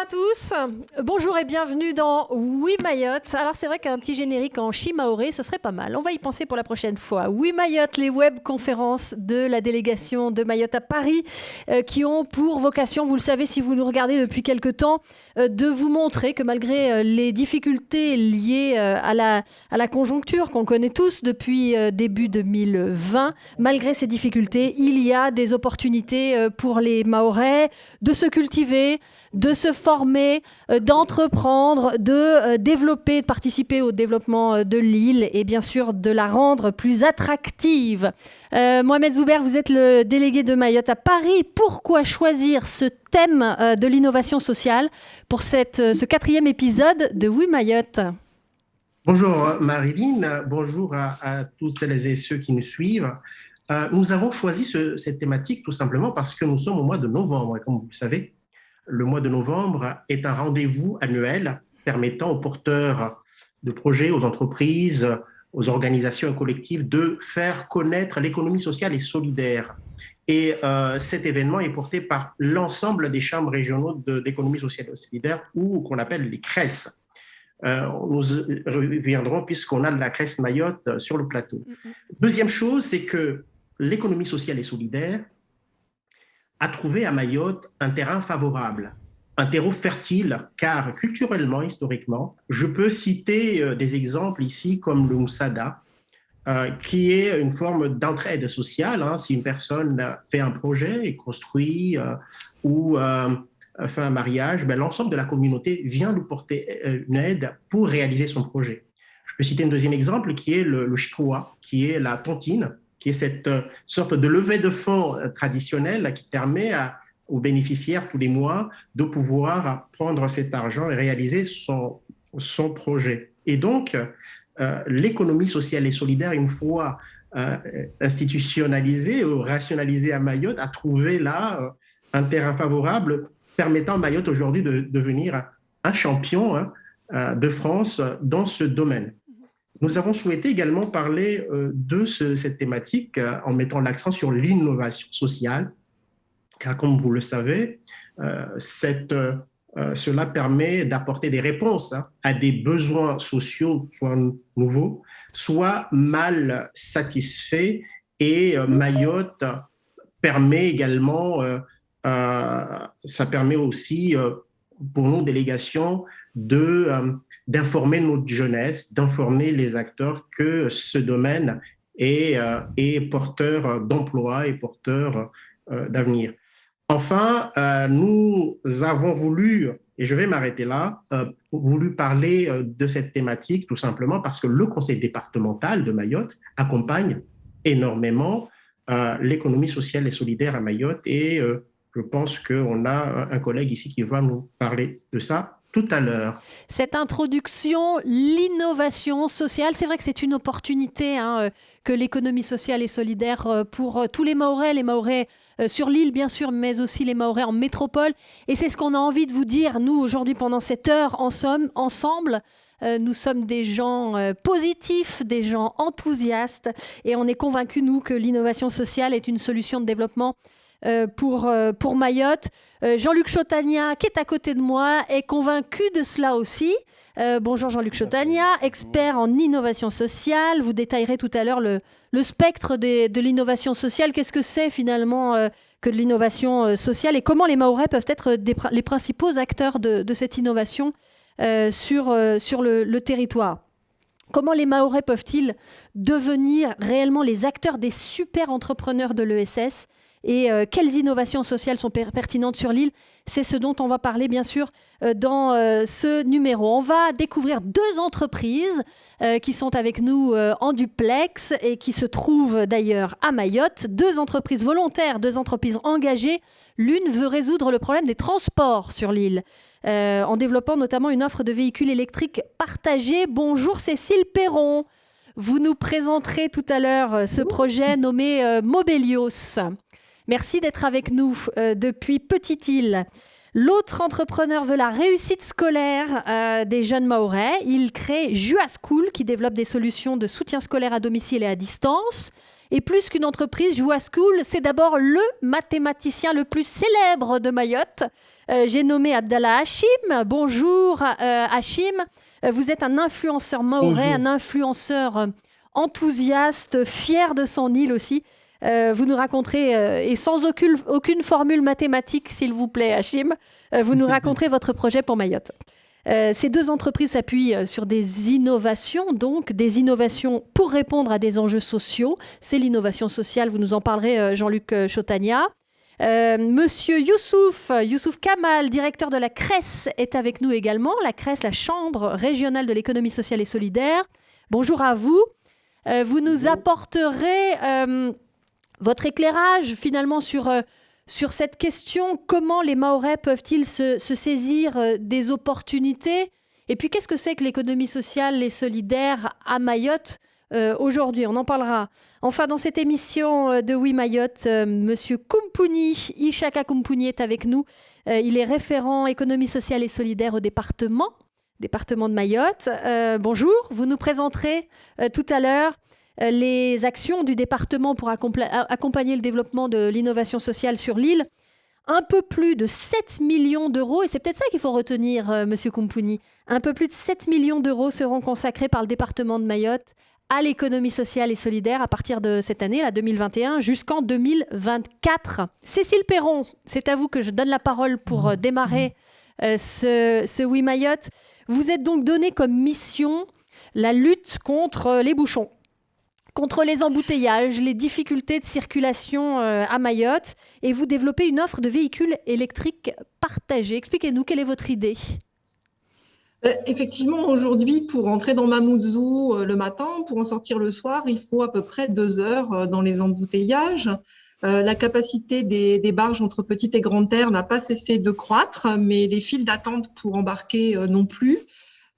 à tous, bonjour et bienvenue dans Oui Mayotte. Alors c'est vrai qu'un petit générique en chi-maoré, ce serait pas mal. On va y penser pour la prochaine fois. Oui Mayotte, les webconférences de la délégation de Mayotte à Paris qui ont pour vocation, vous le savez si vous nous regardez depuis quelque temps, de vous montrer que malgré les difficultés liées à la conjoncture qu'on connaît tous depuis début 2020, malgré ces difficultés, il y a des opportunités pour les Mahorais de se cultiver, de se former, d'entreprendre, de développer, de participer au développement de l'île et bien sûr de la rendre plus attractive. Mohamed Zouber, vous êtes le délégué de Mayotte à Paris. Pourquoi choisir ce thème de l'innovation sociale pour ce 4e épisode de Oui Mayotte? Bonjour Marilyn, bonjour à tous celles et ceux qui nous suivent. Nous avons choisi cette thématique tout simplement parce que nous sommes au mois de novembre. Et comme vous le savez, le mois de novembre est un rendez-vous annuel permettant aux porteurs de projets, aux entreprises, aux organisations et collectifs de faire connaître l'économie sociale et solidaire. Et cet événement est porté par l'ensemble des chambres régionaux d'économie sociale et solidaire, ou qu'on appelle les CRES. Nous reviendrons puisqu'on a la CRES Mayotte sur le plateau. Deuxième chose, c'est que l'économie sociale et solidaire a trouvé à Mayotte un terrain favorable, un terreau fertile, car culturellement, historiquement, je peux citer des exemples ici comme le Moussada, qui est une forme d'entraide sociale. Si une personne fait un projet et construit ou fait un mariage, l'ensemble de la communauté vient lui porter une aide pour réaliser son projet. Je peux citer un deuxième exemple qui est le Chikoa, qui est la tontine, qui est cette sorte de levée de fonds traditionnelle qui permet aux bénéficiaires tous les mois de pouvoir prendre cet argent et réaliser son projet. Et donc, l'économie sociale et solidaire, une fois institutionnalisée ou rationalisée à Mayotte, a trouvé là un terrain favorable permettant à Mayotte aujourd'hui de devenir un champion de France dans ce domaine. Nous avons souhaité également parler de cette thématique en mettant l'accent sur l'innovation sociale, car comme vous le savez, cela permet d'apporter des réponses à des besoins sociaux, soit nouveaux, soit mal satisfaits. Et Mayotte permet également, ça permet aussi pour nos délégations d'informer notre jeunesse, d'informer les acteurs que ce domaine est porteur d'emploi et porteur d'avenir. Enfin, nous avons voulu, et je vais m'arrêter là, voulu parler de cette thématique tout simplement parce que le conseil départemental de Mayotte accompagne énormément l'économie sociale et solidaire à Mayotte et je pense qu'on a un collègue ici qui va nous parler de ça tout à l'heure. Cette introduction, l'innovation sociale, c'est vrai que c'est une opportunité que l'économie sociale et solidaire pour tous les Mahorais sur l'île bien sûr, mais aussi les Mahorais en métropole. Et c'est ce qu'on a envie de vous dire, nous, aujourd'hui, pendant cette heure, ensemble. Nous sommes des gens positifs, des gens enthousiastes et on est convaincus, nous, que l'innovation sociale est une solution de développement pour Mayotte. Jean-Luc Chotagna, qui est à côté de moi, est convaincu de cela aussi. Bonjour Jean-Luc Chotagna, expert en innovation sociale. Vous détaillerez tout à l'heure le spectre de l'innovation sociale. Qu'est-ce que c'est finalement que de l'innovation sociale et comment les Mahorais peuvent être les principaux acteurs de cette innovation sur le territoire? Comment les Mahorais peuvent-ils devenir réellement les acteurs des super entrepreneurs de l'ESS? Et quelles innovations sociales sont pertinentes sur l'île? C'est ce dont on va parler, bien sûr, dans ce numéro. On va découvrir 2 entreprises qui sont avec nous en duplex et qui se trouvent d'ailleurs à Mayotte. 2 entreprises volontaires, 2 entreprises engagées. L'une veut résoudre le problème des transports sur l'île, en développant notamment une offre de véhicules électriques partagés. Bonjour Cécile Perron. Vous nous présenterez tout à l'heure ce projet nommé Mobelios. Merci d'être avec nous depuis Petite-Île. L'autre entrepreneur veut la réussite scolaire des jeunes Mahorais. Il crée Jua School qui développe des solutions de soutien scolaire à domicile et à distance. Et plus qu'une entreprise, Joua School, c'est d'abord le mathématicien le plus célèbre de Mayotte. J'ai nommé Abdallah Hachim. Bonjour Hachim. Vous êtes un influenceur mahorais, un influenceur enthousiaste, fier de son île aussi. Vous nous raconterez, et sans aucune formule mathématique, s'il vous plaît, Hachim, vous nous raconterez votre projet pour Mayotte. Ces deux entreprises s'appuient sur des innovations, donc des innovations pour répondre à des enjeux sociaux. C'est l'innovation sociale, vous nous en parlerez, Jean-Luc Chotania. Monsieur Youssouf Kamal, directeur de la CRES, est avec nous également. La CRES, la Chambre régionale de l'économie sociale et solidaire. Bonjour à vous. Vous nous apporterez votre éclairage finalement sur cette question. Comment les Mahorais peuvent-ils se saisir des opportunités? Et puis, qu'est-ce que c'est que l'économie sociale et solidaire à Mayotte aujourd'hui? On en parlera. Enfin, dans cette émission de Oui Mayotte, Monsieur Kumpouni, Ishaka Kumpouni est avec nous. Il est référent économie sociale et solidaire au département de Mayotte. Bonjour, vous nous présenterez tout à l'heure les actions du département pour accompagner le développement de l'innovation sociale sur l'île. Un peu plus de 7 millions d'euros, et c'est peut-être ça qu'il faut retenir, Monsieur Kumpouni. Un peu plus de 7 millions d'euros seront consacrés par le département de Mayotte à l'économie sociale et solidaire à partir de cette année, la 2021, jusqu'en 2024. Cécile Perron, c'est à vous que je donne la parole pour démarrer ce Oui Mayotte. Vous êtes donc donné comme mission la lutte contre les bouchons, contre les embouteillages, les difficultés de circulation à Mayotte, et vous développez une offre de véhicules électriques partagés. Expliquez-nous, quelle est votre idée? Effectivement, aujourd'hui, pour entrer dans Mamoudzou le matin, pour en sortir le soir, il faut à peu près 2 heures dans les embouteillages. La capacité des barges entre Petite et Grande Terre n'a pas cessé de croître, mais les files d'attente pour embarquer non plus.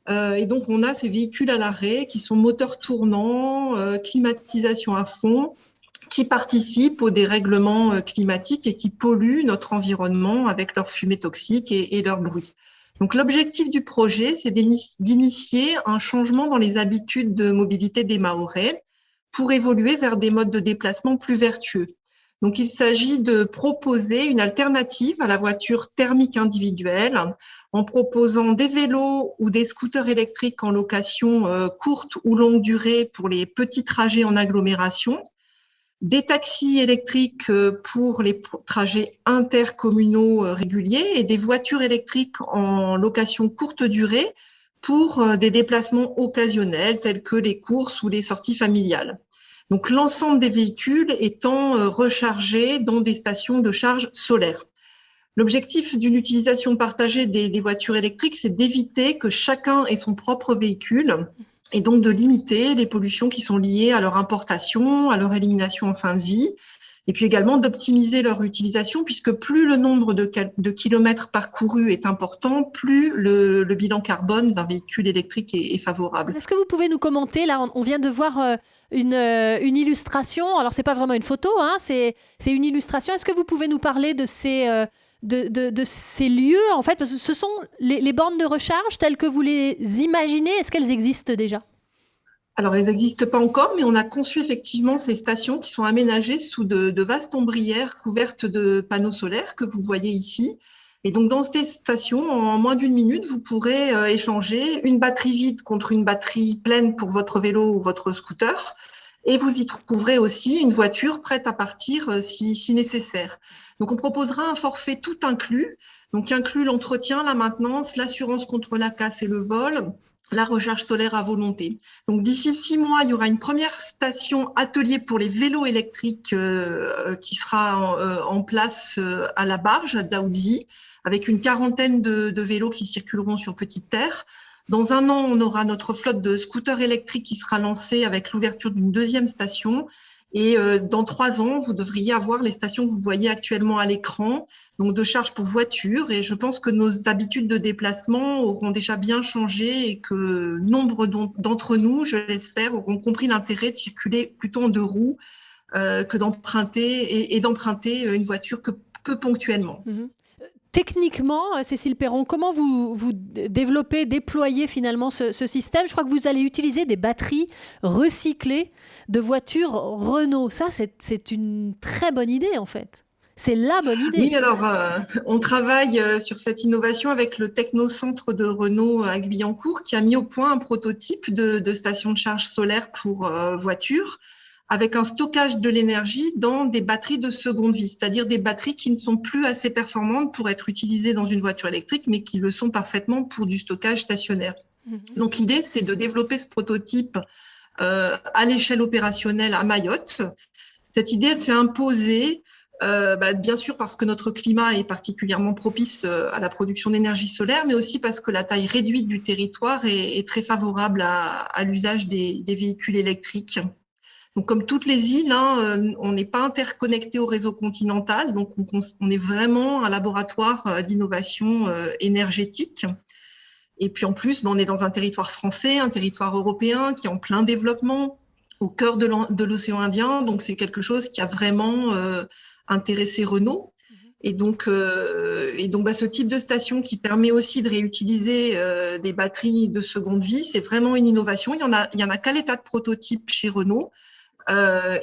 Et donc, on a ces véhicules à l'arrêt qui sont moteurs tournants, climatisation à fond, qui participent au dérèglement climatique et qui polluent notre environnement avec leurs fumées toxiques et leur bruit. Donc, l'objectif du projet, c'est d'initier un changement dans les habitudes de mobilité des Mahorais pour évoluer vers des modes de déplacement plus vertueux. Donc, il s'agit de proposer une alternative à la voiture thermique individuelle en proposant des vélos ou des scooters électriques en location courte ou longue durée pour les petits trajets en agglomération, des taxis électriques pour les trajets intercommunaux réguliers et des voitures électriques en location courte durée pour des déplacements occasionnels tels que les courses ou les sorties familiales. Donc, l'ensemble des véhicules étant rechargés dans des stations de charge solaire. L'objectif d'une utilisation partagée des voitures électriques, c'est d'éviter que chacun ait son propre véhicule et donc de limiter les pollutions qui sont liées à leur importation, à leur élimination en fin de vie, et puis également d'optimiser leur utilisation, puisque plus le nombre de kilomètres parcourus est important, plus le bilan carbone d'un véhicule électrique est favorable. Est-ce que vous pouvez nous commenter? Là, on vient de voir une illustration. Alors, c'est pas vraiment une photo, hein, c'est une illustration. Est-ce que vous pouvez nous parler de ces lieux, en fait, parce que ce sont les bornes de recharge telles que vous les imaginez. Est-ce qu'elles existent déjà? Alors, elles n'existent pas encore, mais on a conçu effectivement ces stations qui sont aménagées sous de vastes ombrières couvertes de panneaux solaires que vous voyez ici. Et donc, dans ces stations, en moins d'1 minute, vous pourrez échanger une batterie vide contre une batterie pleine pour votre vélo ou votre scooter. Et vous y trouverez aussi une voiture prête à partir si nécessaire. Donc, on proposera un forfait tout inclus, donc qui inclut l'entretien, la maintenance, l'assurance contre la casse et le vol, la recharge solaire à volonté. Donc, d'ici 6 mois, il y aura une première station atelier pour les vélos électriques qui sera en place à la barge, à Dzaoudzi, avec une quarantaine de vélos qui circuleront sur Petite Terre. Dans 1 an, on aura notre flotte de scooters électriques qui sera lancée avec l'ouverture d'une 2e station. Et dans 3 ans, vous devriez avoir les stations que vous voyez actuellement à l'écran, donc de charge pour voiture. Et je pense que nos habitudes de déplacement auront déjà bien changé et que nombre d'entre nous, je l'espère, auront compris l'intérêt de circuler plutôt en 2 roues que d'emprunter une voiture que ponctuellement. Techniquement, Cécile Perron, comment vous développez, déployez finalement ce système? Je crois que vous allez utiliser des batteries recyclées de voitures Renault. Ça, c'est une très bonne idée en fait. C'est la bonne idée. Oui, alors on travaille sur cette innovation avec le Technocentre de Renault à Guyancourt qui a mis au point un prototype de station de charge solaire pour voitures avec un stockage de l'énergie dans des batteries de seconde vie, c'est-à-dire des batteries qui ne sont plus assez performantes pour être utilisées dans une voiture électrique, mais qui le sont parfaitement pour du stockage stationnaire. Donc l'idée, c'est de développer ce prototype à l'échelle opérationnelle à Mayotte. Cette idée, elle s'est imposée bien sûr parce que notre climat est particulièrement propice à la production d'énergie solaire, mais aussi parce que la taille réduite du territoire est très favorable à l'usage des véhicules électriques. Donc, comme toutes les îles, on n'est pas interconnecté au réseau continental, donc on est vraiment un laboratoire d'innovation énergétique. Et puis en plus, on est dans un territoire français, un territoire européen qui est en plein développement, au cœur de l'océan Indien, donc c'est quelque chose qui a vraiment intéressé Renault. Et donc, ce type de station qui permet aussi de réutiliser des batteries de seconde vie, c'est vraiment une innovation. Il y en a qu'à l'état de prototype chez Renault.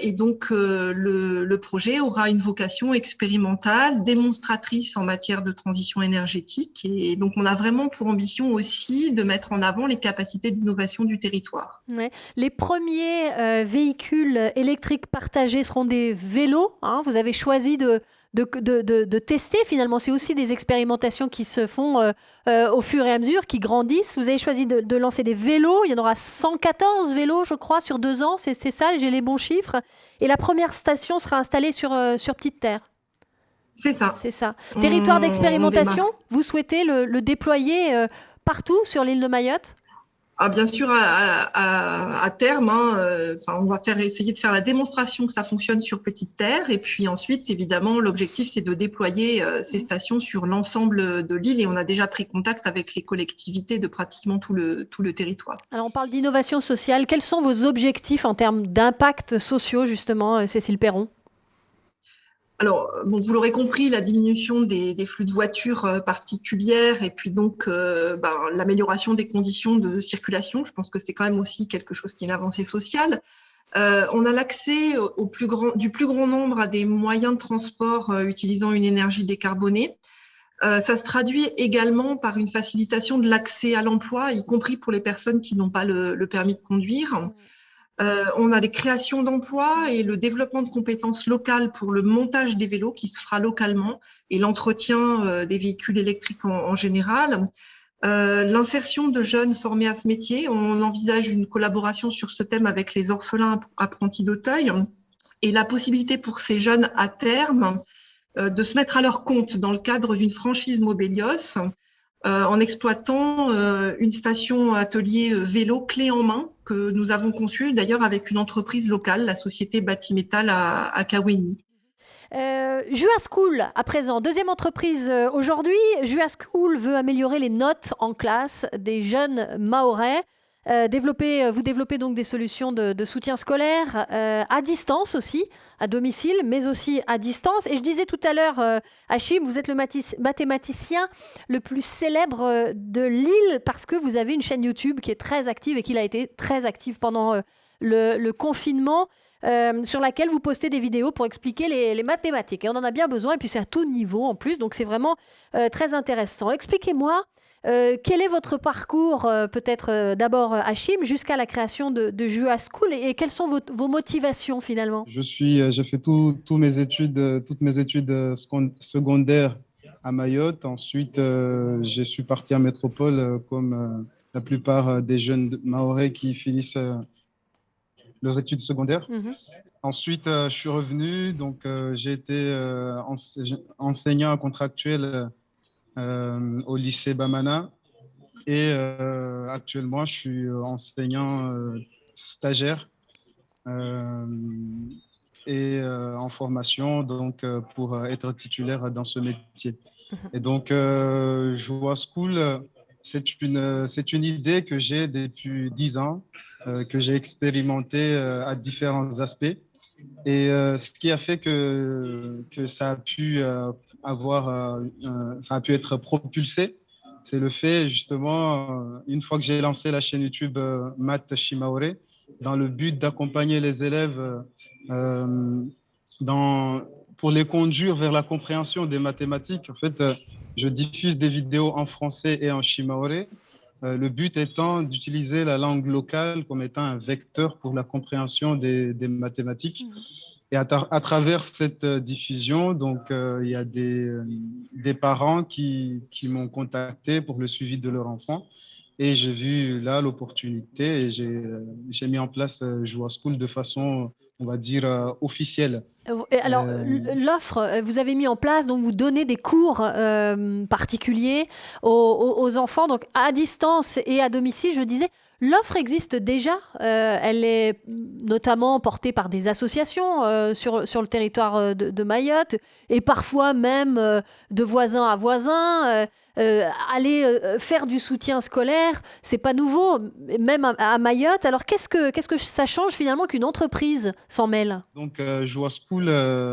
Et donc, le projet aura une vocation expérimentale, démonstratrice en matière de transition énergétique. Et donc, on a vraiment pour ambition aussi de mettre en avant les capacités d'innovation du territoire. Ouais. Les premiers véhicules électriques partagés seront des vélos. Vous avez choisi de tester finalement. C'est aussi des expérimentations qui se font au fur et à mesure, qui grandissent. Vous avez choisi de lancer des vélos. Il y en aura 114 vélos, je crois, sur 2 ans. C'est ça, j'ai les bons chiffres. Et la première station sera installée sur Petite Terre. C'est ça. C'est ça. Territoire d'expérimentation, vous souhaitez le déployer partout sur l'île de Mayotte? Bien sûr, à terme, on va essayer de faire la démonstration que ça fonctionne sur Petite Terre. Et puis ensuite, évidemment, l'objectif, c'est de déployer ces stations sur l'ensemble de l'île. Et on a déjà pris contact avec les collectivités de pratiquement tout le territoire. Alors, on parle d'innovation sociale. Quels sont vos objectifs en termes d'impact sociaux, justement, Cécile Perron? Alors, vous l'aurez compris, la diminution des flux de voitures particulières et puis donc l'amélioration des conditions de circulation, je pense que c'est quand même aussi quelque chose qui est une avancée sociale. On a l'accès du plus grand nombre à des moyens de transport utilisant une énergie décarbonée. Ça se traduit également par une facilitation de l'accès à l'emploi, y compris pour les personnes qui n'ont pas le permis de conduire. On a des créations d'emplois et le développement de compétences locales pour le montage des vélos qui se fera localement et l'entretien des véhicules électriques en général. L'insertion de jeunes formés à ce métier, on envisage une collaboration sur ce thème avec les orphelins apprentis d'Auteuil et la possibilité pour ces jeunes à terme de se mettre à leur compte dans le cadre d'une franchise Mobelios en exploitant une station atelier vélo clé en main que nous avons conçue d'ailleurs avec une entreprise locale, la société Batimétal à Kaweni. Jua School, à présent, deuxième entreprise aujourd'hui. Jua School veut améliorer les notes en classe des jeunes Mahorais. Vous développez donc des solutions de soutien scolaire à distance aussi, à domicile, mais aussi à distance. Et je disais tout à l'heure, Achim, vous êtes le mathématicien le plus célèbre de l'île parce que vous avez une chaîne YouTube qui est très active et qui a été très active pendant le confinement, sur laquelle vous postez des vidéos pour expliquer les mathématiques. Et on en a bien besoin, et puis c'est à tout niveau en plus, donc c'est vraiment très intéressant. Expliquez-moi, quel est votre parcours, peut-être d'abord Achim, jusqu'à la création de Jua School et quelles sont vos motivations finalement? J'ai fait toutes mes études secondaires à Mayotte. Ensuite, je suis parti en métropole comme la plupart des jeunes Mahorais qui finissent leurs études secondaires. Ensuite, je suis revenu, donc j'ai été enseignant contractuel au lycée Bamana et actuellement je suis enseignant stagiaire et en formation donc pour être titulaire dans ce métier. Et donc Jua School, c'est une idée que j'ai depuis 10 ans, que j'ai expérimentée à différents aspects. Et ce qui a fait que ça a pu ça a pu être propulsé, c'est le fait, justement, une fois que j'ai lancé la chaîne YouTube Math Shimaore, dans le but d'accompagner les élèves pour les conduire vers la compréhension des mathématiques. En fait, je diffuse des vidéos en français et en Shimaore. Le but étant d'utiliser la langue locale comme étant un vecteur pour la compréhension des mathématiques. Et à travers cette diffusion, donc, il y a des parents qui m'ont contacté pour le suivi de leur enfant. Et j'ai vu là l'opportunité et j'ai mis en place Joua School de façon, on va dire, officielle. Alors, l'offre, vous avez mis en place, donc vous donnez des cours particuliers aux enfants, donc à distance et à domicile, je disais. L'offre existe déjà, elle est notamment portée par des associations sur le territoire de Mayotte et parfois même de voisin à voisin. Aller faire du soutien scolaire, c'est pas nouveau, même à Mayotte. Alors qu'est-ce que ça change finalement qu'une entreprise s'en mêle? Donc Joua School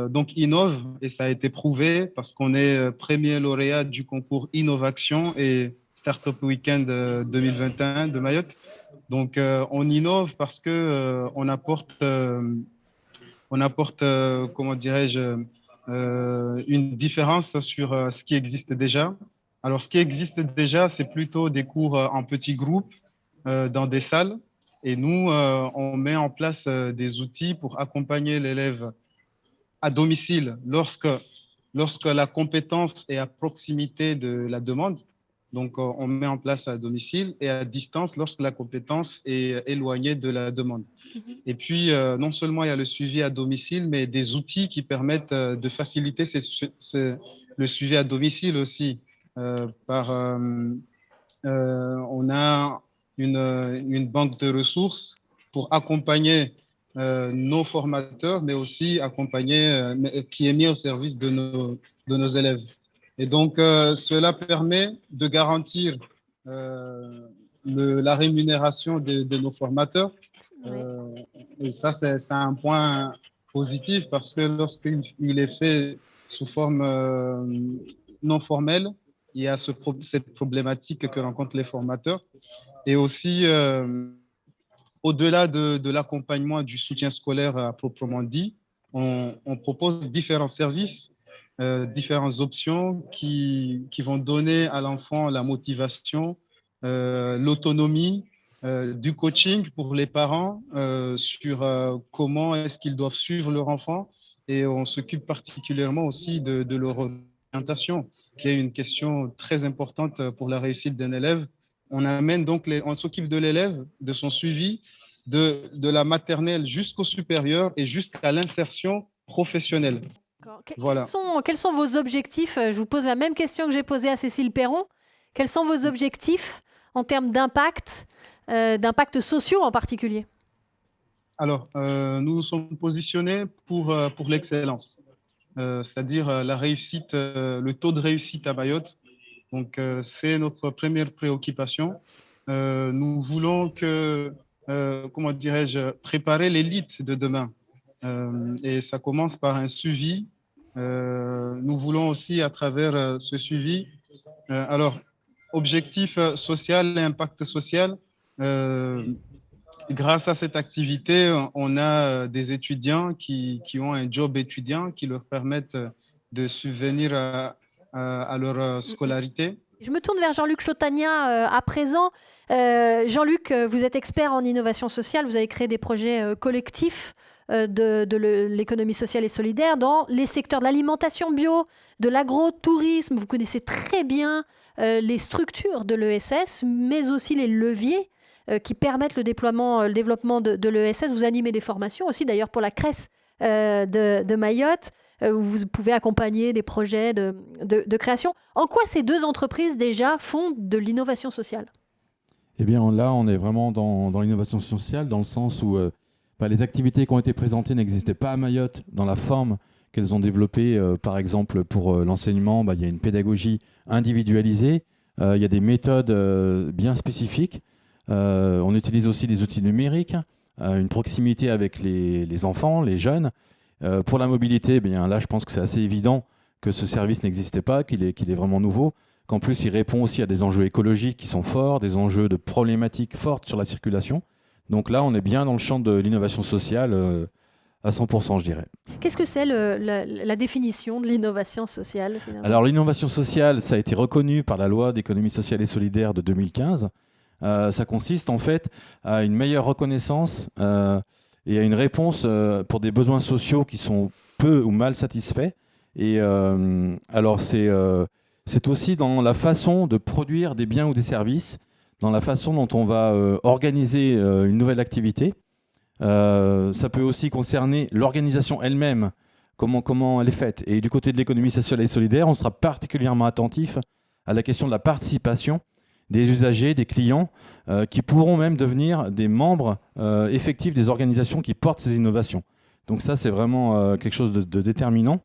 donc innove et ça a été prouvé parce qu'on est premier lauréat du concours Innovation et Startup Weekend 2021 de Mayotte. Donc, on innove parce que on apporte comment dirais-je, une différence sur ce qui existe déjà. Alors, ce qui existe déjà, c'est plutôt des cours en petits groupes dans des salles. Et nous, on met en place des outils pour accompagner l'élève à domicile lorsque la compétence est à proximité de la demande. Donc, on met en place à domicile et à distance lorsque la compétence est éloignée de la demande. Et puis, non seulement il y a le suivi à domicile, mais des outils qui permettent de faciliter le suivi à domicile aussi. On a une banque de ressources pour accompagner nos formateurs, mais aussi qui est mis au service de nos élèves. Et donc, cela permet de garantir la rémunération de nos formateurs. Et ça, c'est un point positif parce que lorsqu'il est fait sous forme non formelle, il y a cette problématique que rencontrent les formateurs. Et aussi, au-delà de l'accompagnement du soutien scolaire à proprement dit, on propose différents services, différentes options qui vont donner à l'enfant la motivation, l'autonomie, du coaching pour les parents sur comment est-ce qu'ils doivent suivre leur enfant. Et on s'occupe particulièrement aussi de leur orientation, qui est une question très importante pour la réussite d'un élève. On s'occupe de l'élève, de son suivi, de la maternelle jusqu'au supérieur et jusqu'à l'insertion professionnelle. Voilà. Quels sont vos objectifs? Je vous pose la même question que j'ai posée à Cécile Perron. Quels sont vos objectifs en termes d'impact sociaux en particulier? Alors, nous nous sommes positionnés pour l'excellence, c'est-à-dire la réussite, le taux de réussite à Mayotte. Donc, c'est notre première préoccupation. Nous voulons comment dirais-je, préparer l'élite de demain. Et ça commence par un suivi. Nous voulons aussi, à travers ce suivi, objectif social et impact social. Grâce à cette activité, on a des étudiants qui ont un job étudiant qui leur permettent de subvenir à leur scolarité. Je me tourne vers Jean-Luc Chotagna à présent. Jean-Luc, vous êtes expert en innovation sociale, vous avez créé des projets collectifs de l'économie sociale et solidaire dans les secteurs de l'alimentation bio, de l'agro-tourisme. Vous connaissez très bien les structures de l'ESS, mais aussi les leviers qui permettent le développement de l'ESS. Vous animez des formations aussi, d'ailleurs, pour la CRES de Mayotte, où vous pouvez accompagner des projets de création. En quoi ces deux entreprises, déjà, font de l'innovation sociale? Eh bien, là, on est vraiment dans l'innovation sociale, dans le sens où les activités qui ont été présentées n'existaient pas à Mayotte dans la forme qu'elles ont développée. Par exemple, pour l'enseignement, il y a une pédagogie individualisée, il y a des méthodes bien spécifiques. On utilise aussi des outils numériques une proximité avec les enfants, les jeunes. Pour la mobilité, bien, là, je pense que c'est assez évident que ce service n'existait pas, qu'il est vraiment nouveau, qu'en plus, il répond aussi à des enjeux écologiques qui sont forts, des enjeux de problématiques fortes sur la circulation. Donc là, on est bien dans le champ de l'innovation sociale à 100%, je dirais. Qu'est-ce que c'est la définition de l'innovation sociale, finalement ? Alors, l'innovation sociale, ça a été reconnu par la loi d'économie sociale et solidaire de 2015. Ça consiste en fait à une meilleure reconnaissance et à une réponse pour des besoins sociaux qui sont peu ou mal satisfaits. Et alors, c'est aussi dans la façon de produire des biens ou des services, dans la façon dont on va organiser une nouvelle activité. Ça peut aussi concerner l'organisation elle-même, comment elle est faite. Et du côté de l'économie sociale et solidaire, on sera particulièrement attentif à la question de la participation des usagers, des clients, qui pourront même devenir des membres effectifs des organisations qui portent ces innovations. Donc ça, c'est vraiment quelque chose de déterminant.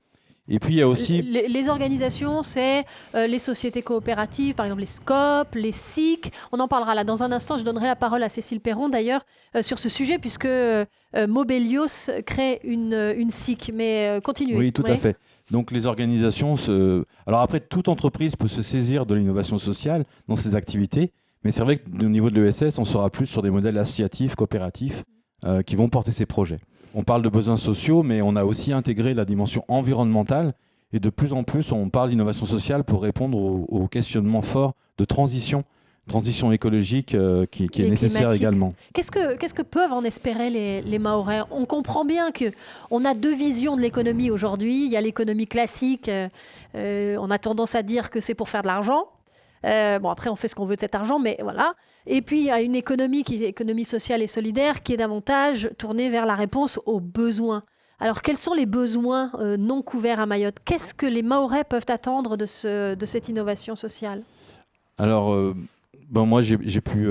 Et puis, il y a aussi... Les organisations, c'est les sociétés coopératives, par exemple les SCOP, les SIC. On en parlera là dans un instant. Je donnerai la parole à Cécile Perron, d'ailleurs, sur ce sujet, puisque Mobelios crée une SIC. Mais continuez. Oui, tout à fait. Donc, les organisations... Alors après, toute entreprise peut se saisir de l'innovation sociale dans ses activités. Mais c'est vrai qu'au niveau de l'ESS, on sera plus sur des modèles associatifs, coopératifs, qui vont porter ces projets. On parle de besoins sociaux, mais on a aussi intégré la dimension environnementale. Et de plus en plus, on parle d'innovation sociale pour répondre aux questionnements forts de transition écologique qui est nécessaire également. Qu'est-ce que peuvent en espérer les Mahorais ? On comprend bien qu'on a deux visions de l'économie aujourd'hui. Il y a l'économie classique. On a tendance à dire que c'est pour faire de l'argent. Bon, après, on fait ce qu'on veut de cet argent, mais voilà. Et puis, il y a une économie qui est économie sociale et solidaire, qui est davantage tournée vers la réponse aux besoins. Alors, quels sont les besoins non couverts à Mayotte ? Qu'est-ce que les Mahorais peuvent attendre de cette innovation sociale ? Alors, moi, j'ai pu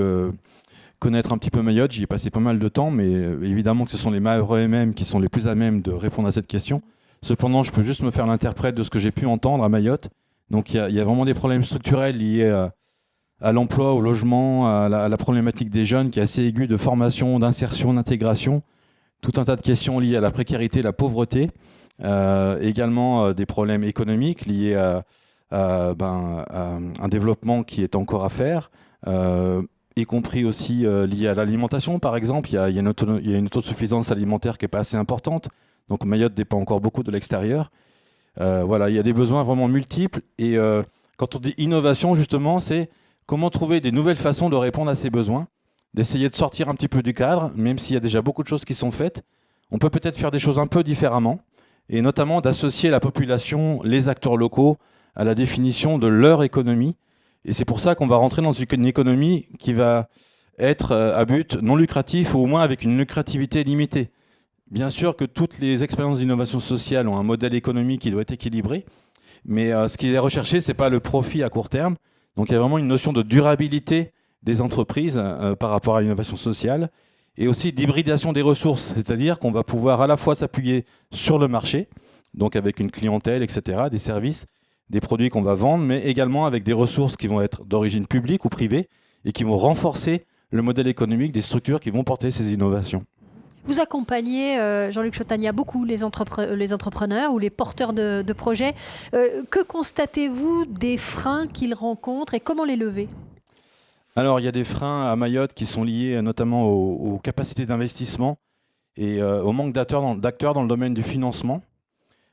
connaître un petit peu Mayotte. J'y ai passé pas mal de temps, mais évidemment que ce sont les Mahorais eux-mêmes qui sont les plus à même de répondre à cette question. Cependant, je peux juste me faire l'interprète de ce que j'ai pu entendre à Mayotte. Donc il y a vraiment des problèmes structurels liés à l'emploi, au logement, à la problématique des jeunes qui est assez aiguë, de formation, d'insertion, d'intégration. Tout un tas de questions liées à la précarité, la pauvreté. Également des problèmes économiques liés à un développement qui est encore à faire, y compris aussi lié à l'alimentation, par exemple. Il y a une autosuffisance alimentaire qui n'est pas assez importante. Donc Mayotte dépend encore beaucoup de l'extérieur. Voilà, il y a des besoins vraiment multiples. Et quand on dit innovation, justement, c'est comment trouver des nouvelles façons de répondre à ces besoins, d'essayer de sortir un petit peu du cadre, même s'il y a déjà beaucoup de choses qui sont faites. On peut peut-être faire des choses un peu différemment, et notamment d'associer la population, les acteurs locaux, à la définition de leur économie. Et c'est pour ça qu'on va rentrer dans une économie qui va être à but non lucratif, ou au moins avec une lucrativité limitée. Bien sûr que toutes les expériences d'innovation sociale ont un modèle économique qui doit être équilibré, mais ce qui est recherché, ce n'est pas le profit à court terme. Donc il y a vraiment une notion de durabilité des entreprises par rapport à l'innovation sociale, et aussi d'hybridation des ressources, c'est-à-dire qu'on va pouvoir à la fois s'appuyer sur le marché, donc avec une clientèle, etc., des services, des produits qu'on va vendre, mais également avec des ressources qui vont être d'origine publique ou privée, et qui vont renforcer le modèle économique des structures qui vont porter ces innovations. Vous accompagnez, Jean-Luc Chautagna, beaucoup les entrepreneurs ou les porteurs de projets. Que constatez-vous des freins qu'ils rencontrent et comment les lever ? Alors, il y a des freins à Mayotte qui sont liés notamment aux capacités d'investissement et au manque d'acteurs dans le domaine du financement.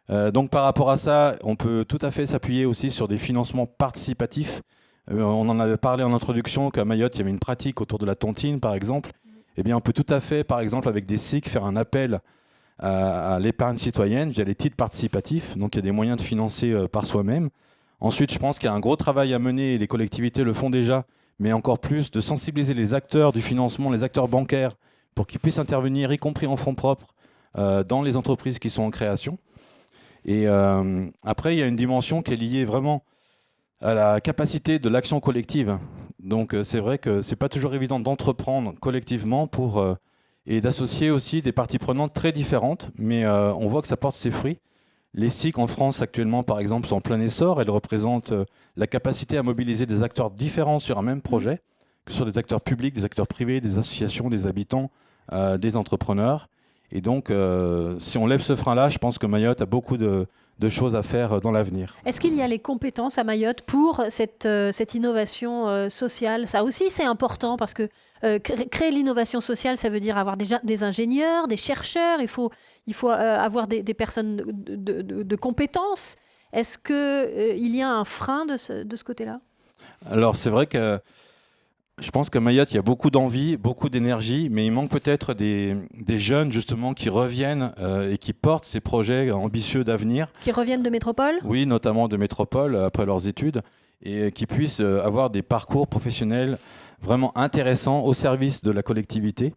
Donc, par rapport à ça, on peut tout à fait s'appuyer aussi sur des financements participatifs. On en avait parlé en introduction qu'à Mayotte, il y avait une pratique autour de la tontine, par exemple. Eh bien, on peut tout à fait, par exemple, avec des SIC, faire un appel à l'épargne citoyenne via les titres participatifs. Donc, il y a des moyens de financer par soi-même. Ensuite, je pense qu'il y a un gros travail à mener, et les collectivités le font déjà, mais encore plus, de sensibiliser les acteurs du financement, les acteurs bancaires, pour qu'ils puissent intervenir, y compris en fonds propres, dans les entreprises qui sont en création. Et après, il y a une dimension qui est liée vraiment à la capacité de l'action collective. Donc c'est vrai que c'est pas toujours évident d'entreprendre collectivement et d'associer aussi des parties prenantes très différentes, mais on voit que ça porte ses fruits. Les SIC en France actuellement, par exemple, sont en plein essor. Elles représentent la capacité à mobiliser des acteurs différents sur un même projet, que ce soit des acteurs publics, des acteurs privés, des associations, des habitants, des entrepreneurs. Et donc, si on lève ce frein-là, je pense que Mayotte a beaucoup de choses à faire dans l'avenir. Est-ce qu'il y a les compétences à Mayotte pour cette innovation sociale? Ça aussi, c'est important parce que créer l'innovation sociale, ça veut dire avoir déjà des ingénieurs, des chercheurs, il faut avoir des personnes de compétences. Est-ce qu'il y a un frein de ce côté-là? Alors, c'est vrai que je pense qu'à Mayotte, il y a beaucoup d'envie, beaucoup d'énergie, mais il manque peut-être des jeunes, justement, qui reviennent et qui portent ces projets ambitieux d'avenir. Qui reviennent de métropole? Oui, notamment de métropole, après leurs études, et qui puissent avoir des parcours professionnels vraiment intéressants au service de la collectivité.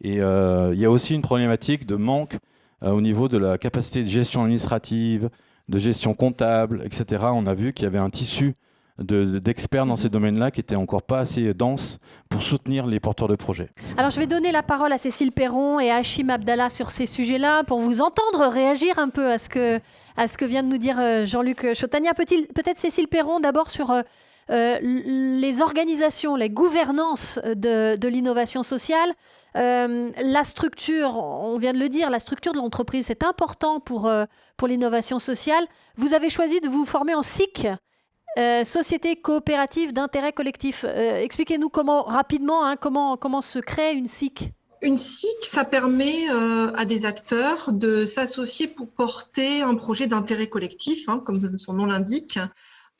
Et il y a aussi une problématique de manque au niveau de la capacité de gestion administrative, de gestion comptable, etc. On a vu qu'il y avait un tissu d'experts dans ces domaines-là qui n'étaient encore pas assez denses pour soutenir les porteurs de projets. Alors, je vais donner la parole à Cécile Perron et à Hachim Abdallah sur ces sujets-là pour vous entendre réagir un peu à ce que vient de nous dire Jean-Luc Chautagna. Peut-être Cécile Perron d'abord sur les organisations, les gouvernances de l'innovation sociale. La structure, on vient de le dire, la structure de l'entreprise, c'est important pour l'innovation sociale. Vous avez choisi de vous former en SIC, Société coopérative d'intérêt collectif. Expliquez-nous rapidement, comment se crée une SIC. Une SIC, ça permet à des acteurs de s'associer pour porter un projet d'intérêt collectif, comme son nom l'indique,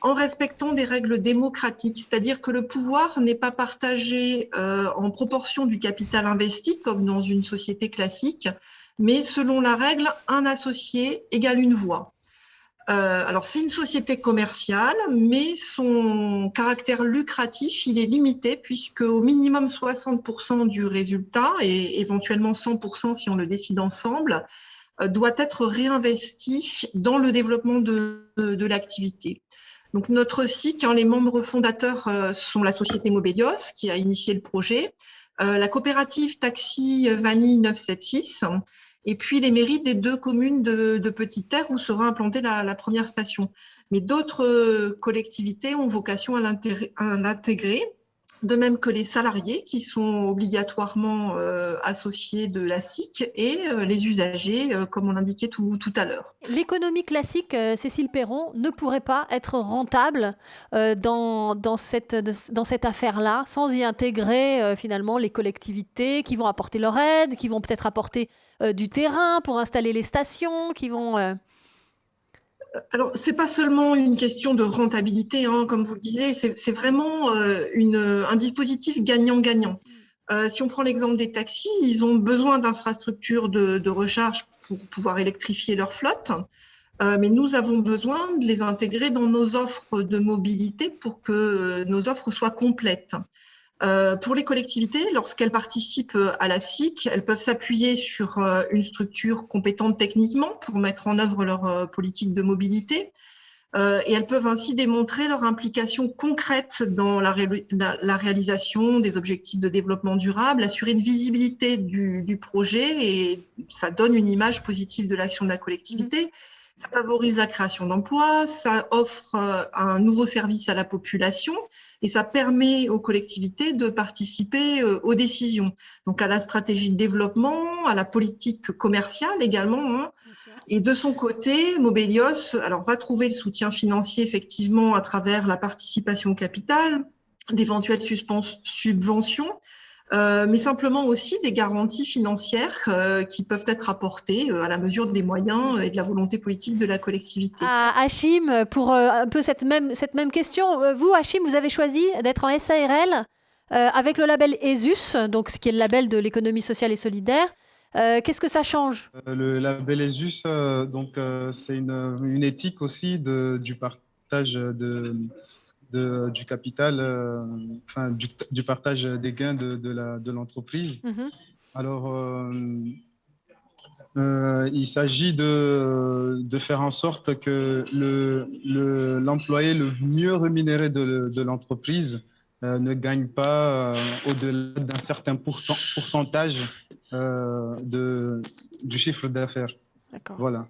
en respectant des règles démocratiques, c'est-à-dire que le pouvoir n'est pas partagé en proportion du capital investi, comme dans une société classique, mais selon la règle, un associé égale une voix. Alors, c'est une société commerciale, mais son caractère lucratif, il est limité puisque au minimum 60% du résultat et éventuellement 100% si on le décide ensemble, doit être réinvesti dans le développement de l'activité. Donc, notre SIC, les membres fondateurs sont la société Mobelios qui a initié le projet, la coopérative Taxi Vanille 976, et puis les mairies des 2 communes de Petite-Terre où sera implantée la première station. Mais d'autres collectivités ont vocation à l'intégrer, de même que les salariés qui sont obligatoirement associés de la SIC et les usagers, comme on l'indiquait tout à l'heure. L'économie classique, Cécile Perron, ne pourrait pas être rentable dans cette affaire-là sans y intégrer finalement les collectivités qui vont apporter leur aide, qui vont peut-être apporter du terrain pour installer les stations, qui vont... Alors, c'est pas seulement une question de rentabilité, comme vous le disiez, c'est vraiment un dispositif gagnant-gagnant. Si on prend l'exemple des taxis, ils ont besoin d'infrastructures de recharge pour pouvoir électrifier leur flotte, mais nous avons besoin de les intégrer dans nos offres de mobilité pour que nos offres soient complètes. Pour les collectivités, lorsqu'elles participent à la SIC, elles peuvent s'appuyer sur une structure compétente techniquement pour mettre en œuvre leur politique de mobilité et elles peuvent ainsi démontrer leur implication concrète dans la réalisation des objectifs de développement durable, assurer une visibilité du projet et ça donne une image positive de l'action de la collectivité. Ça favorise la création d'emplois, ça offre un nouveau service à la population et ça permet aux collectivités de participer aux décisions. Donc à la stratégie de développement, à la politique commerciale également. Et de son côté, Mobelios va trouver le soutien financier effectivement à travers la participation au capital, d'éventuelles subventions, mais simplement aussi des garanties financières qui peuvent être apportées à la mesure des moyens et de la volonté politique de la collectivité. Hachim, pour un peu cette même question, vous, Hachim, vous avez choisi d'être en SARL avec le label ESUS, donc ce qui est le label de l'économie sociale et solidaire. Qu'est-ce que ça change? Le label ESUS, c'est une éthique aussi du partage du capital, du partage des gains de l'entreprise. Alors, il s'agit de faire en sorte que l'employé le mieux rémunéré de l'entreprise ne gagne pas au-delà d'un certain pourcentage du chiffre d'affaires. D'accord. Voilà.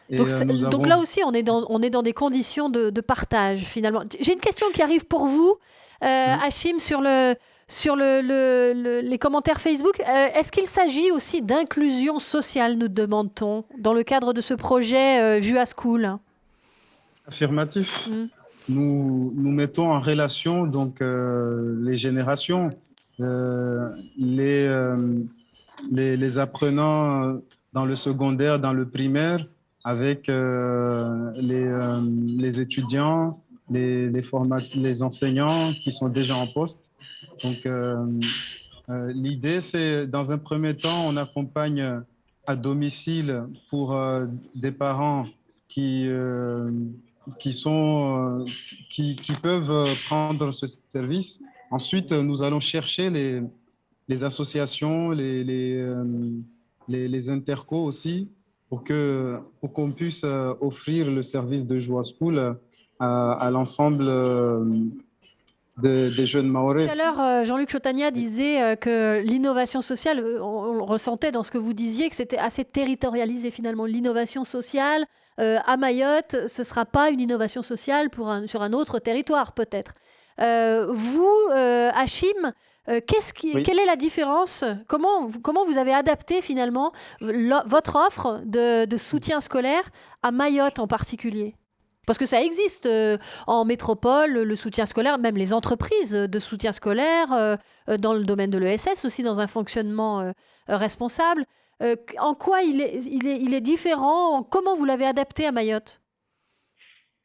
Donc là aussi, on est dans des conditions de partage, finalement. J'ai une question qui arrive pour vous, Hachim, sur sur les commentaires Facebook. Est-ce qu'il s'agit aussi d'inclusion sociale, nous demande-t-on, dans le cadre de ce projet Jua School? Affirmatif. Nous mettons en relation donc les générations, les apprenants dans le secondaire, dans le primaire, avec les étudiants, les enseignants qui sont déjà en poste. Donc, l'idée, c'est, dans un premier temps, on accompagne à domicile pour des parents qui peuvent prendre ce service. Ensuite, nous allons chercher les associations, les intercos aussi, pour qu'on puisse offrir le service de Jua School à l'ensemble des jeunes Mahorais. Tout à l'heure, Jean-Luc Chotagna disait que l'innovation sociale, on ressentait dans ce que vous disiez, que c'était assez territorialisé finalement. L'innovation sociale à Mayotte, ce ne sera pas une innovation sociale sur un autre territoire peut-être. Vous, Hachim, quelle est la différence? Comment vous avez adapté finalement votre offre de soutien scolaire à Mayotte en particulier? Parce que ça existe en métropole, le soutien scolaire, même les entreprises de soutien scolaire, dans le domaine de l'ESS aussi, dans un fonctionnement responsable. En quoi il est différent? Comment vous l'avez adapté à Mayotte?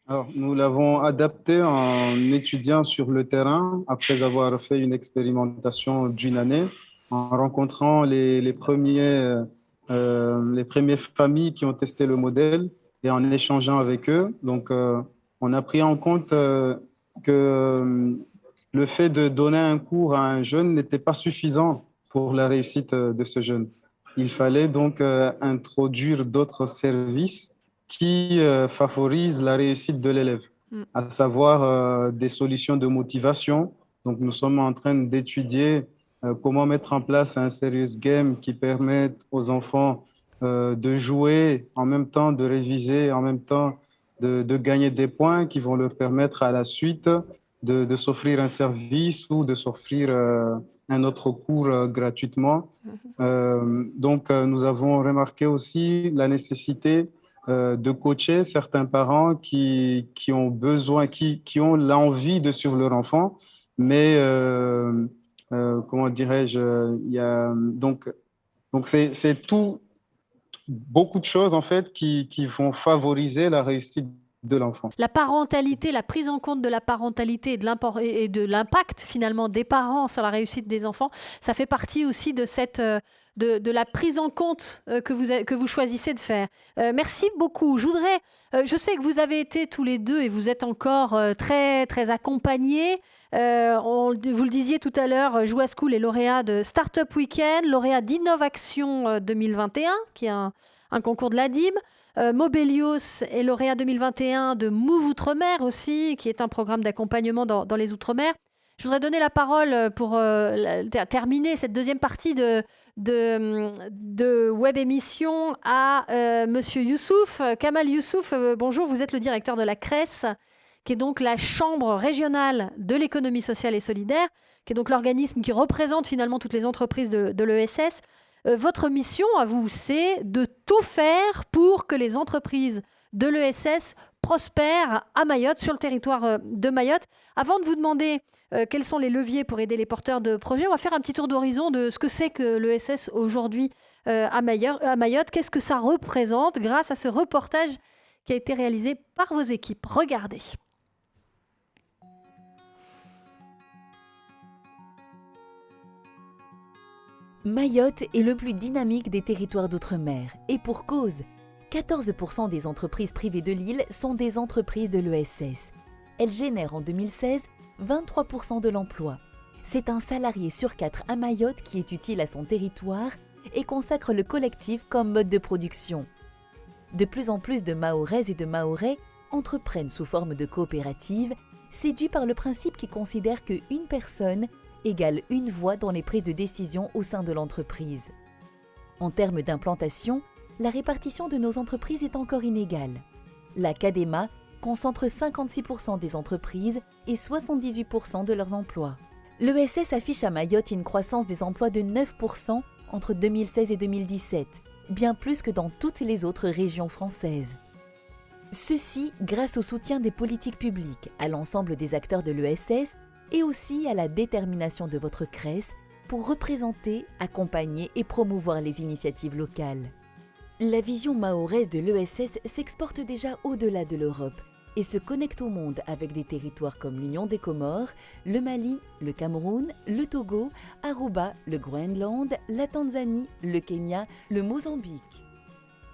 Alors, nous l'avons adapté en étudiant sur le terrain, après avoir fait une expérimentation d'1 année, en rencontrant les premières familles qui ont testé le modèle et en échangeant avec eux. Donc, on a pris en compte que le fait de donner un cours à un jeune n'était pas suffisant pour la réussite de ce jeune. Il fallait donc introduire d'autres services qui favorisent la réussite de l'élève, à savoir des solutions de motivation. Donc, nous sommes en train d'étudier comment mettre en place un serious game qui permette aux enfants de jouer, en même temps de réviser, en même temps de gagner des points qui vont leur permettre à la suite de s'offrir un service ou de s'offrir un autre cours gratuitement. Donc, nous avons remarqué aussi la nécessité de coacher certains parents qui ont besoin, qui ont l'envie de suivre leur enfant, mais comment dirais-je, donc c'est tout, beaucoup de choses en fait qui vont favoriser la réussite de l'enfant. La parentalité, la prise en compte de la parentalité et de l'impact finalement des parents sur la réussite des enfants, ça fait partie aussi de cette de la prise en compte que vous choisissez de faire. Merci beaucoup. Je sais que vous avez été tous les deux et vous êtes encore très très accompagnés. Vous le disiez tout à l'heure, Jua School est lauréat de Startup Weekend, lauréat d'Innovaction 2021, qui est un concours de l'ADIM. Mobelios est lauréat 2021 de Move Outre-mer aussi, qui est un programme d'accompagnement dans les Outre-mer. Je voudrais donner la parole pour terminer cette deuxième partie de web émission à Monsieur Youssouf. Kamal Youssouf, bonjour, vous êtes le directeur de la CRES, qui est donc la Chambre régionale de l'économie sociale et solidaire, qui est donc l'organisme qui représente finalement toutes les entreprises de l'ESS. Votre mission à vous, c'est de tout faire pour que les entreprises de l'ESS prospèrent à Mayotte, sur le territoire de Mayotte. Avant de vous demander quels sont les leviers pour aider les porteurs de projets, on va faire un petit tour d'horizon de ce que c'est que l'ESS aujourd'hui à Mayotte. Qu'est-ce que ça représente grâce à ce reportage qui a été réalisé par vos équipes. Regardez. Mayotte est le plus dynamique des territoires d'outre-mer, et pour cause. 14% des entreprises privées de l'île sont des entreprises de l'ESS. Elles génèrent en 2016 23% de l'emploi. C'est un salarié sur 4 à Mayotte qui est utile à son territoire et consacre le collectif comme mode de production. De plus en plus de Mahoraises et de Mahorais entreprennent sous forme de coopérative, séduits par le principe qui considère qu'une personne égale une voix dans les prises de décision au sein de l'entreprise. En termes d'implantation, la répartition de nos entreprises est encore inégale. La CADEMA concentre 56% des entreprises et 78% de leurs emplois. L'ESS affiche à Mayotte une croissance des emplois de 9% entre 2016 et 2017, bien plus que dans toutes les autres régions françaises. Ceci grâce au soutien des politiques publiques, à l'ensemble des acteurs de l'ESS et aussi à la détermination de votre CRES pour représenter, accompagner et promouvoir les initiatives locales. La vision mahoraise de l'ESS s'exporte déjà au-delà de l'Europe et se connecte au monde avec des territoires comme l'Union des Comores, le Mali, le Cameroun, le Togo, Aruba, le Groenland, la Tanzanie, le Kenya, le Mozambique.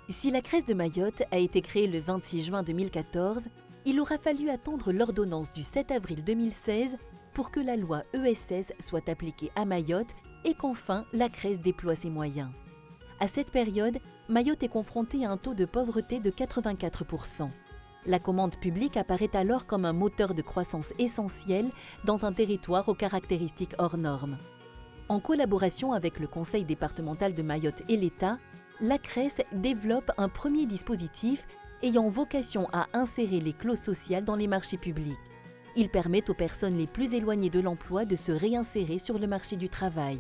Si la CRES de Mayotte a été créée le 26 juin 2014, il aura fallu attendre l'ordonnance du 7 avril 2016 pour que la loi ESS soit appliquée à Mayotte et qu'enfin la CRES déploie ses moyens. À cette période, Mayotte est confrontée à un taux de pauvreté de 84%. La commande publique apparaît alors comme un moteur de croissance essentiel dans un territoire aux caractéristiques hors normes. En collaboration avec le Conseil départemental de Mayotte et l'État, la CRES développe un premier dispositif ayant vocation à insérer les clauses sociales dans les marchés publics. Il permet aux personnes les plus éloignées de l'emploi de se réinsérer sur le marché du travail.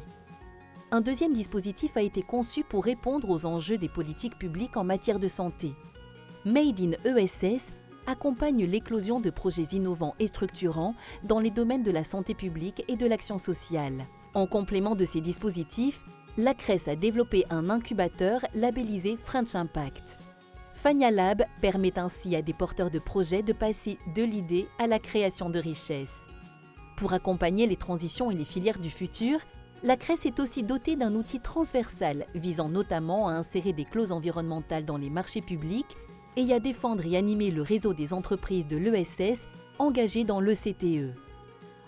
Un deuxième dispositif a été conçu pour répondre aux enjeux des politiques publiques en matière de santé. Made in ESS accompagne l'éclosion de projets innovants et structurants dans les domaines de la santé publique et de l'action sociale. En complément de ces dispositifs, la CRES a développé un incubateur labellisé French Impact. Fania Lab permet ainsi à des porteurs de projets de passer de l'idée à la création de richesses. Pour accompagner les transitions et les filières du futur, la CRES est aussi dotée d'un outil transversal visant notamment à insérer des clauses environnementales dans les marchés publics et à défendre et animer le réseau des entreprises de l'ESS engagées dans l'ECTE.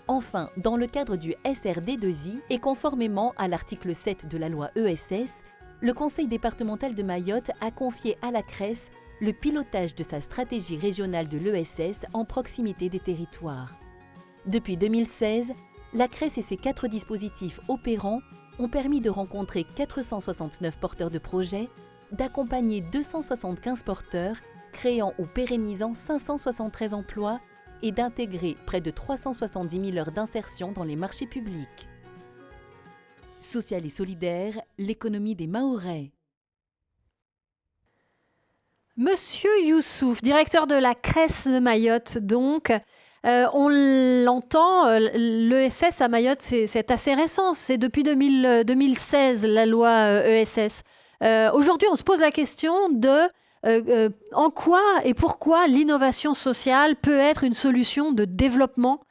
Enfin, dans le cadre du SRD2I et conformément à l'article 7 de la loi ESS, le Conseil départemental de Mayotte a confié à la CRES le pilotage de sa stratégie régionale de l'ESS en proximité des territoires. Depuis 2016, la CRES et ses 4 dispositifs opérants ont permis de rencontrer 469 porteurs de projets, d'accompagner 275 porteurs, créant ou pérennisant 573 emplois et d'intégrer près de 370 000 heures d'insertion dans les marchés publics. Sociale et solidaire, l'économie des Mahorais. Monsieur Youssouf, directeur de la CRES de Mayotte, donc, on l'entend, l'ESS à Mayotte, c'est assez récent, c'est depuis 2016 la loi ESS. Aujourd'hui, on se pose la question de en quoi et pourquoi l'innovation sociale peut être une solution de développement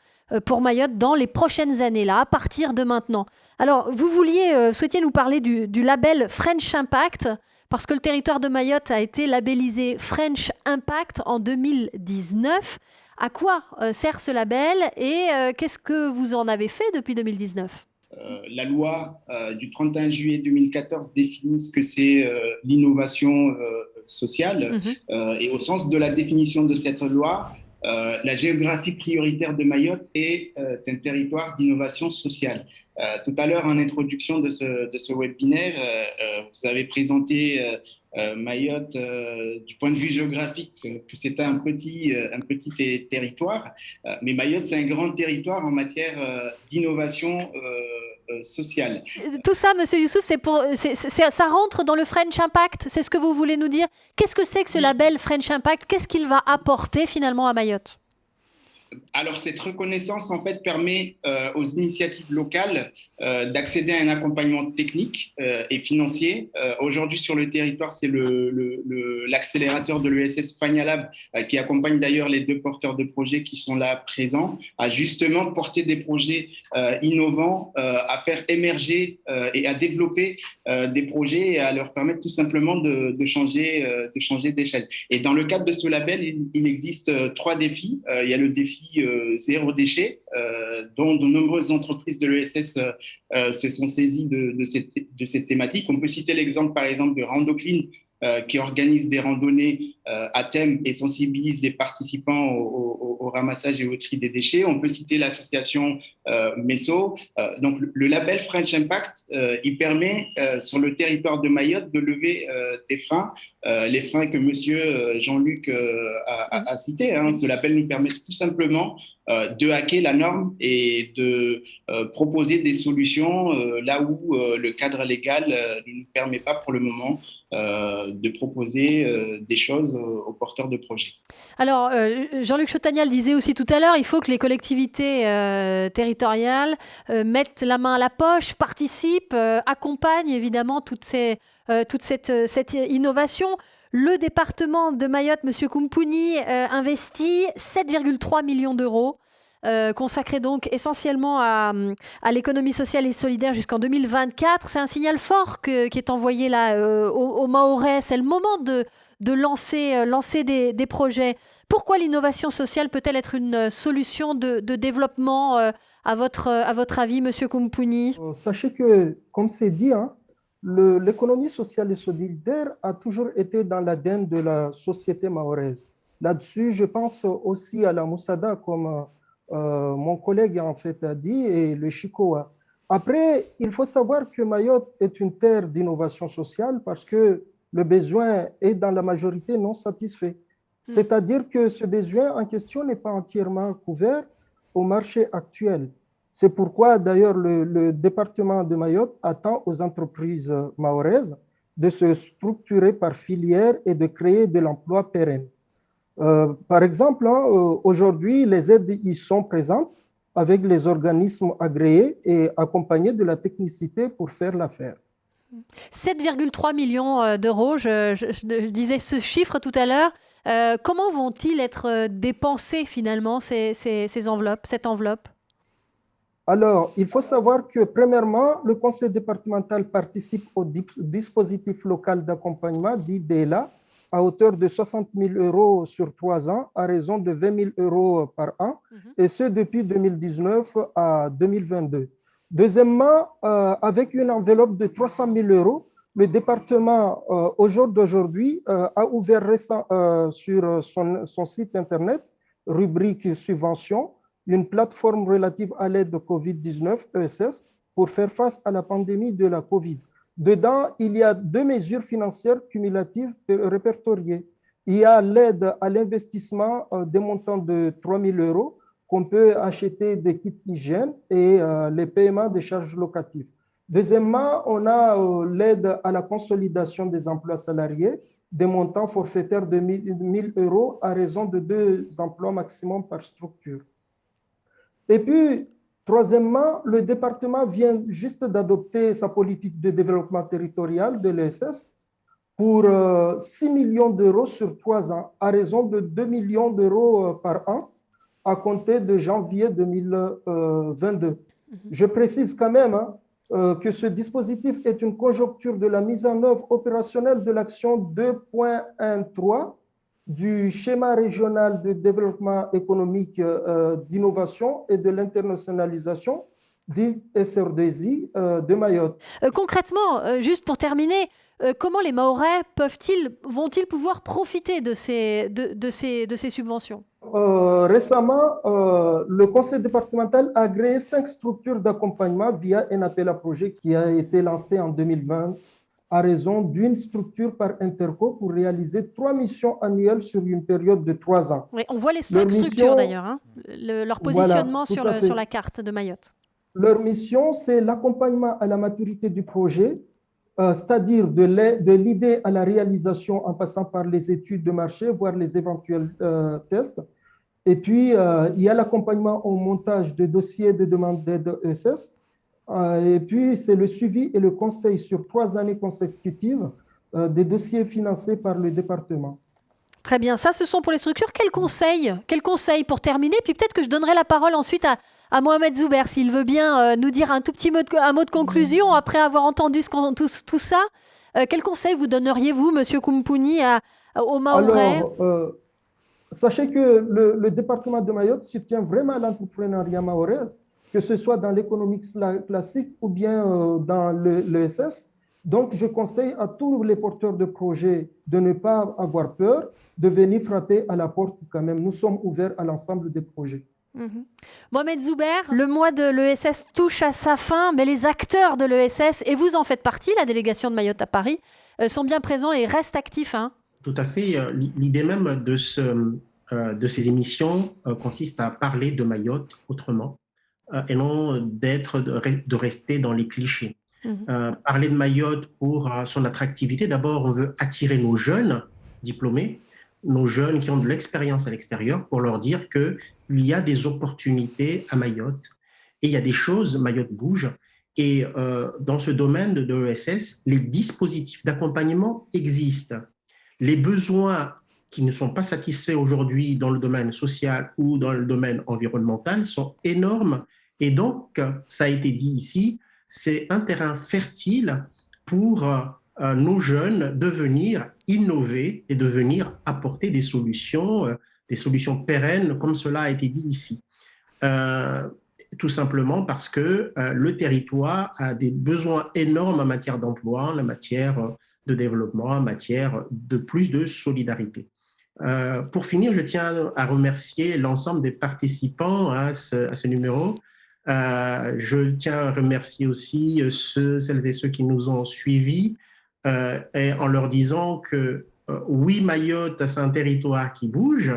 pour Mayotte dans les prochaines années, là, à partir de maintenant. Alors, vous souhaitiez nous parler du label French Impact, parce que le territoire de Mayotte a été labellisé French Impact en 2019. À quoi sert ce label et qu'est-ce que vous en avez fait depuis 2019 ? La loi du 31 juillet 2014 définit ce que c'est l'innovation sociale. Et au sens de la définition de cette loi, la géographie prioritaire de Mayotte est un territoire d'innovation sociale. Tout à l'heure, en introduction de ce webinaire, vous avez présenté Mayotte du point de vue géographique, que c'est un petit territoire. Mais Mayotte, c'est un grand territoire en matière d'innovation sociale. Tout ça, Monsieur Youssouf, ça rentre dans le French Impact, c'est ce que vous voulez nous dire. Qu'est-ce que c'est que ce label French Impact ? Qu'est-ce qu'il va apporter finalement à Mayotte ? Alors, cette reconnaissance, en fait, permet aux initiatives locales d'accéder à un accompagnement technique et financier. Aujourd'hui, sur le territoire, c'est l'accélérateur de l'ESS Fania Lab, qui accompagne d'ailleurs les 2 porteurs de projets qui sont là présents, à justement porter des projets innovants, à faire émerger et à développer des projets et à leur permettre tout simplement de changer d'échelle. Et dans le cadre de ce label, il existe 3 défis. Il y a le défi zéro déchet, dont de nombreuses entreprises de l'ESS se sont saisies de cette thématique. On peut citer l'exemple, par exemple, de Randoclean, qui organise des randonnées à thème et sensibilise des participants au ramassage et au tri des déchets. On peut citer l'association MESO. Donc, le label French Impact, il permet sur le territoire de Mayotte de lever des freins les freins que monsieur Jean-Luc a cités. Hein. Ce label nous permet tout simplement de hacker la norme et de proposer des solutions là où le cadre légal ne nous permet pas pour le moment de proposer des choses aux porteurs de projets. Alors, Jean-Luc Chotagnal disait aussi tout à l'heure, il faut que les collectivités territoriales mettent la main à la poche, participent, accompagnent évidemment toute cette innovation. Le département de Mayotte, M. Koumpouni, investit 7,3 millions d'euros, consacrés donc essentiellement à l'économie sociale et solidaire jusqu'en 2024. C'est un signal fort qui est envoyé là aux Mahorais. C'est le moment de lancer des projets. Pourquoi l'innovation sociale peut-elle être une solution de développement à votre avis, M. Koumpouni? Sachez que, comme c'est dit, hein, l'économie sociale et solidaire a toujours été dans l'ADN de la société mahoraise. Là-dessus, je pense aussi à la Moussada, comme mon collègue en fait a dit, et le Chikoa. Après, il faut savoir que Mayotte est une terre d'innovation sociale parce que le besoin est dans la majorité non satisfait. C'est-à-dire que ce besoin en question n'est pas entièrement couvert au marché actuel. C'est pourquoi d'ailleurs le département de Mayotte attend aux entreprises mahoraises de se structurer par filière et de créer de l'emploi pérenne. Par exemple, aujourd'hui, les aides y sont présentes avec les organismes agréés et accompagnés de la technicité pour faire l'affaire. 7,3 millions d'euros, je disais ce chiffre tout à l'heure. Comment vont-ils être dépensés finalement, ces enveloppes, cette enveloppe? Alors, il faut savoir que premièrement, le conseil départemental participe au dispositif local d'accompagnement, dit DELA, à hauteur de 60 000 euros sur 3 ans, à raison de 20 000 euros par an, et ce depuis 2019 à 2022. Deuxièmement, avec une enveloppe de 300 000 euros, le département, au jour d'aujourd'hui, a ouvert sur son site Internet, rubrique subventions, une plateforme relative à l'aide de Covid-19, ESS, pour faire face à la pandémie de la Covid. Dedans, il y a 2 mesures financières cumulatives répertoriées. Il y a l'aide à l'investissement des montants de 3 000 euros qu'on peut acheter des kits hygiène et les paiements des charges locatives. Deuxièmement, on a l'aide à la consolidation des emplois salariés, des montants forfaitaires de 1 000 euros à raison de 2 emplois maximum par structure. Et puis, troisièmement, le département vient juste d'adopter sa politique de développement territorial de l'ESS pour 6 millions d'euros sur 3 ans, à raison de 2 millions d'euros par an, à compter de janvier 2022. Je précise quand même que ce dispositif est une conjoncture de la mise en œuvre opérationnelle de l'action 2.13 du schéma régional de développement économique, d'innovation et de l'internationalisation, dit SR2I de Mayotte. Concrètement, juste pour terminer, comment les Mahorais vont-ils pouvoir profiter de ces subventions? Récemment, le conseil départemental a agréé 5 structures d'accompagnement via un appel à projet qui a été lancé en 2020 à raison d'une structure par interco pour réaliser 3 missions annuelles sur une période de 3 ans. Oui, on voit les 5 structures d'ailleurs, hein, leur positionnement voilà, sur la carte de Mayotte. Leur mission, c'est l'accompagnement à la maturité du projet, c'est-à-dire de l'idée à la réalisation en passant par les études de marché, voire les éventuels tests. Et puis, il y a l'accompagnement au montage de dossiers de demande d'aide ESS. Et puis, c'est le suivi et le conseil sur 3 années consécutives des dossiers financés par le département. Très bien. Ça, ce sont pour les structures. Quel conseil pour terminer? Puis peut-être que je donnerai la parole ensuite à Mohamed Zouber, s'il veut bien nous dire un tout petit mot de conclusion après avoir entendu tout ça. Quel conseil vous donneriez-vous, Monsieur Koumpouni, aux Mahorais? Alors, sachez que le département de Mayotte soutient vraiment l'entrepreneuriat mahorais, que ce soit dans l'économie classique ou bien dans l'ESS. Donc, je conseille à tous les porteurs de projets de ne pas avoir peur, de venir frapper à la porte quand même. Nous sommes ouverts à l'ensemble des projets. Mohamed Zouber, le mois de l'ESS touche à sa fin, mais les acteurs de l'ESS, et vous en faites partie, la délégation de Mayotte à Paris, sont bien présents et restent actifs. Tout à fait. L'idée même de ces émissions consiste à parler de Mayotte autrement et non de rester dans les clichés. Parler de Mayotte pour son attractivité, d'abord, on veut attirer nos jeunes diplômés, nos jeunes qui ont de l'expérience à l'extérieur, pour leur dire qu'il y a des opportunités à Mayotte et il y a des choses, Mayotte bouge. Et dans ce domaine de l'ESS, les dispositifs d'accompagnement existent. Les besoins qui ne sont pas satisfaits aujourd'hui dans le domaine social ou dans le domaine environnemental sont énormes. Et donc, ça a été dit ici, c'est un terrain fertile pour nos jeunes de venir innover et de venir apporter des solutions pérennes, comme cela a été dit ici. Tout simplement parce que le territoire a des besoins énormes en matière d'emploi, en matière de développement, en matière de plus de solidarité. Pour finir, je tiens à remercier l'ensemble des participants à ce numéro. Je tiens à remercier aussi celles et ceux qui nous ont suivis et en leur disant que oui, Mayotte, c'est un territoire qui bouge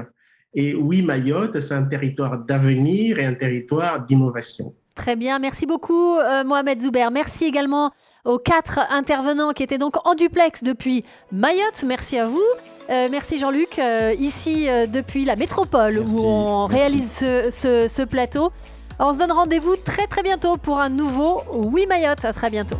et oui, Mayotte, c'est un territoire d'avenir et un territoire d'innovation. Très bien, merci beaucoup Mohamed Zouber. Merci également aux 4 intervenants qui étaient donc en duplex depuis Mayotte. Merci à vous. Merci Jean-Luc, ici depuis la métropole où on réalise ce plateau. On se donne rendez-vous très très bientôt pour un nouveau Oui Mayotte. À très bientôt.